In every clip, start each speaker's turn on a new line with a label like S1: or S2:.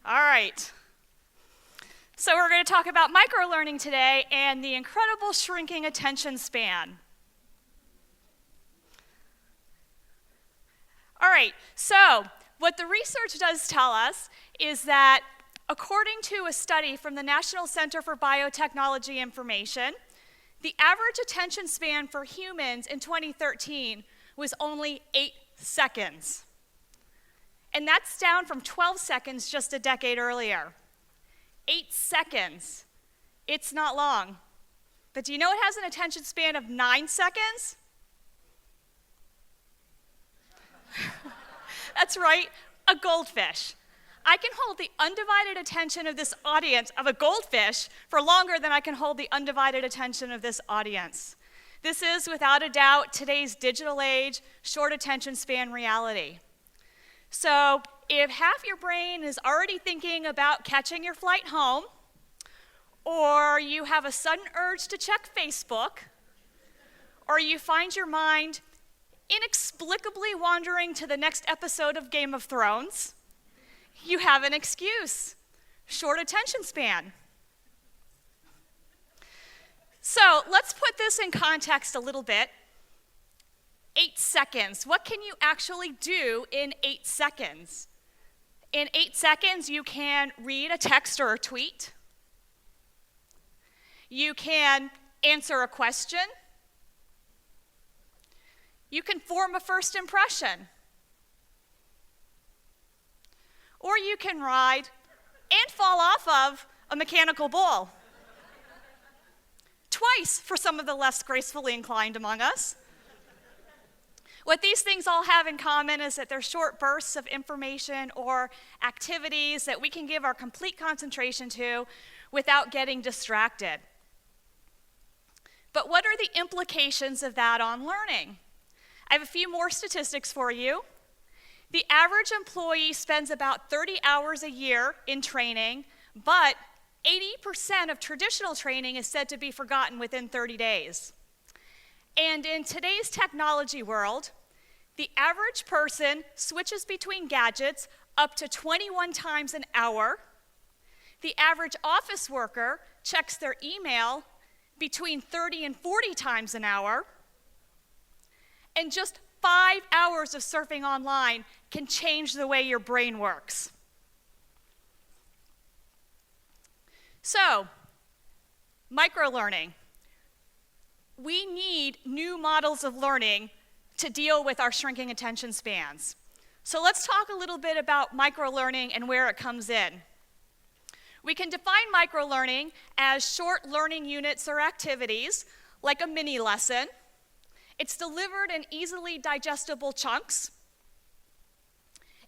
S1: All right. So we're going to talk about microlearning today and the incredible shrinking attention span. All right, so what the research does tell us is that according to a study from the National Center for Biotechnology Information, the average attention span for humans in 2013 was only 8 seconds. And that's down from 12 seconds just a decade earlier. 8 seconds. It's not long. But do you know it has an attention span of 9 seconds? That's right, a goldfish. I can hold the undivided attention of this audience of a goldfish for longer than I can hold the undivided attention of this audience. This is, without a doubt, today's digital age, short attention span reality. So if half your brain is already thinking about catching your flight home, or you have a sudden urge to check Facebook, or you find your mind inexplicably wandering to the next episode of Game of Thrones, you have an excuse: short attention span. So let's put this in context a little bit. 8 seconds. What can you actually do in 8 seconds? In 8 seconds, you can read a text or a tweet. You can answer a question. You can form a first impression. Or you can ride and fall off of a mechanical bull. Twice for some of the less gracefully inclined among us. What these things all have in common is that they're short bursts of information or activities that we can give our complete concentration to without getting distracted. But what are the implications of that on learning? I have a few more statistics for you. The average employee spends about 30 hours a year in training, but 80% of traditional training is said to be forgotten within 30 days. And in today's technology world, the average person switches between gadgets up to 21 times an hour. The average office worker checks their email between 30 and 40 times an hour. And just 5 hours of surfing online can change the way your brain works. So, microlearning. We need new models of learning to deal with our shrinking attention spans. So let's talk a little bit about microlearning and where it comes in. We can define microlearning as short learning units or activities, like a mini lesson. It's delivered in easily digestible chunks.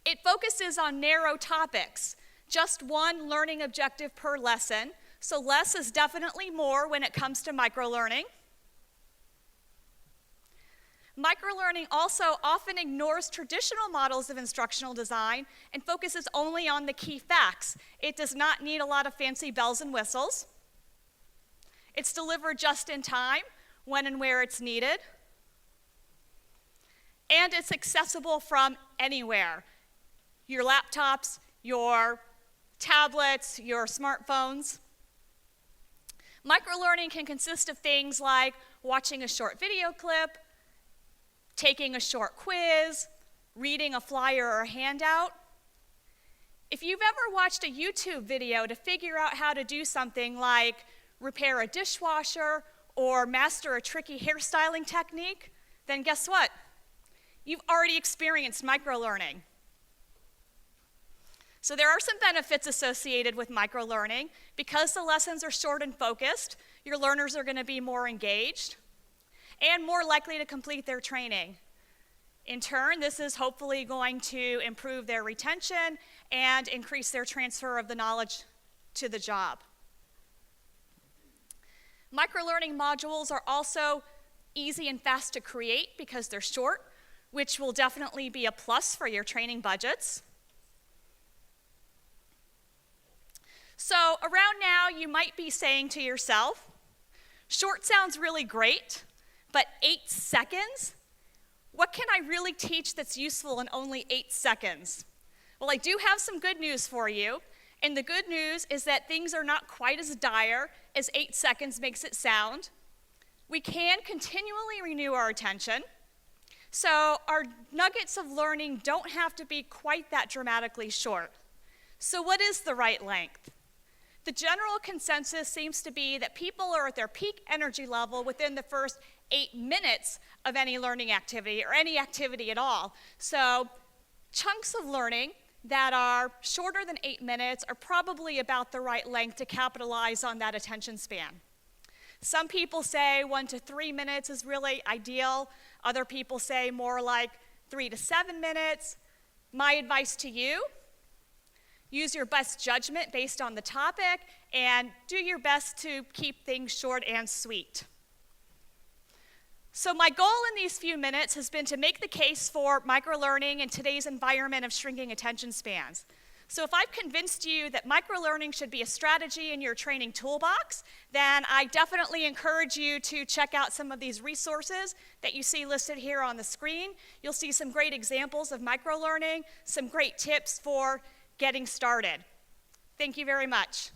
S1: It focuses on narrow topics, just one learning objective per lesson, so less is definitely more when it comes to microlearning. Microlearning also often ignores traditional models of instructional design and focuses only on the key facts. It does not need a lot of fancy bells and whistles. It's delivered just in time, when and where it's needed. And it's accessible from anywhere. Your laptops, your tablets, your smartphones. Microlearning can consist of things like watching a short video clip, taking a short quiz, reading a flyer or a handout. If you've ever watched a YouTube video to figure out how to do something like repair a dishwasher or master a tricky hairstyling technique, then guess what? You've already experienced microlearning. So there are some benefits associated with microlearning. Because the lessons are short and focused, your learners are going to be more engaged and more likely to complete their training. In turn, this is hopefully going to improve their retention and increase their transfer of the knowledge to the job. Microlearning modules are also easy and fast to create because they're short, which will definitely be a plus for your training budgets. So around now, you might be saying to yourself, short sounds really great, but 8 seconds? What can I really teach that's useful in only 8 seconds? Well, I do have some good news for you, And the good news is that things are not quite as dire as 8 seconds makes it sound. We can continually renew our attention, so our nuggets of learning don't have to be quite that dramatically short. So what is the right length? The general consensus seems to be that people are at their peak energy level within the first 8 minutes of any learning activity or any activity at all. So chunks of learning that are shorter than 8 minutes are probably about the right length to capitalize on that attention span. Some people say 1 to 3 minutes is really ideal. Other people say more like 3 to 7 minutes. My advice to you: use your best judgment based on the topic and do your best to keep things short and sweet. So my goal in these few minutes has been to make the case for microlearning in today's environment of shrinking attention spans. So if I've convinced you that microlearning should be a strategy in your training toolbox, then I definitely encourage you to check out some of these resources that you see listed here on the screen. You'll see some great examples of microlearning, some great tips for getting started. Thank you very much.